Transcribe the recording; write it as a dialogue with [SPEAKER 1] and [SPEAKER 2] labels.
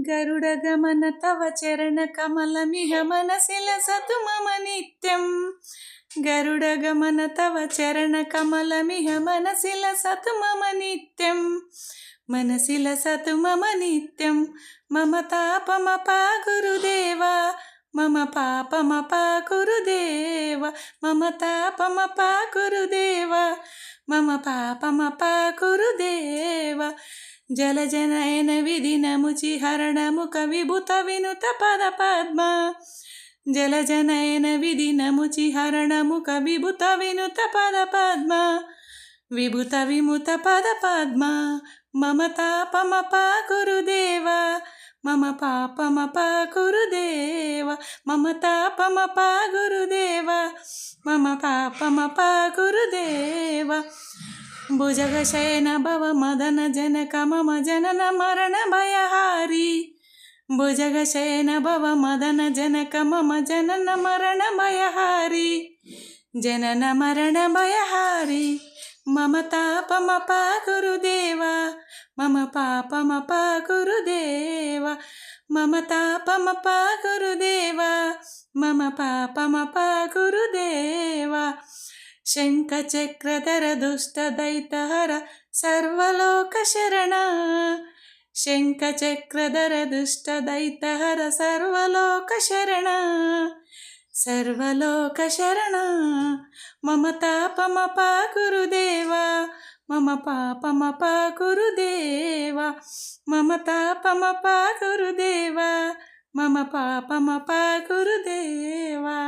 [SPEAKER 1] गरुडगमन तव चरणकमलमिह मनसि लसतु मम नित्यं गरुडगमन तव चरणकमलमिह मनसि लसतु मम नित्यं मनसि लसतु मम नित्यं मम तापमपा गुरुदेवा मम पापमपा गुरुदेव मम तापमपा गुरुदेव मम पापमपा गुरुदेव जलजनयन विधिनमुचिहरणमुख विभुत विनुत पद पद्मा जलजनयन विधिनमुचिहरणमुख विभुत विनुत पद पद्मा विभुत विमुत पद पद्मा मम तापमपा गुरुदेवा मम पापमपा गुरुदेव मम तापमपा गुरुदेव मम पापमपा गुरुदेव भुजगशयन भव मदन जनक मम जनन मरण भयहारी भुजगशयन भव मदन जनक मम जनन मरण भयहारी जनन मरण भयहारी मम तापमपा गुरुदेवा मम पापमपा गुरुदेवा मम तापमपा गुरुदेवा मम पापमपा गुरुदेवा शङ्खचक्रधर दुष्टदैत्यहर सर्वलोकशरणा शङ्खचक्रधर दुष्टदैत्यहर सर्वलोकशरणा सर्वलोकशरणा मम तापमपा गुरुदेवा मम पापमपा गुरुदेवा मम तापमपा गुरुदेवा मम पापमपा गुरुदेवा।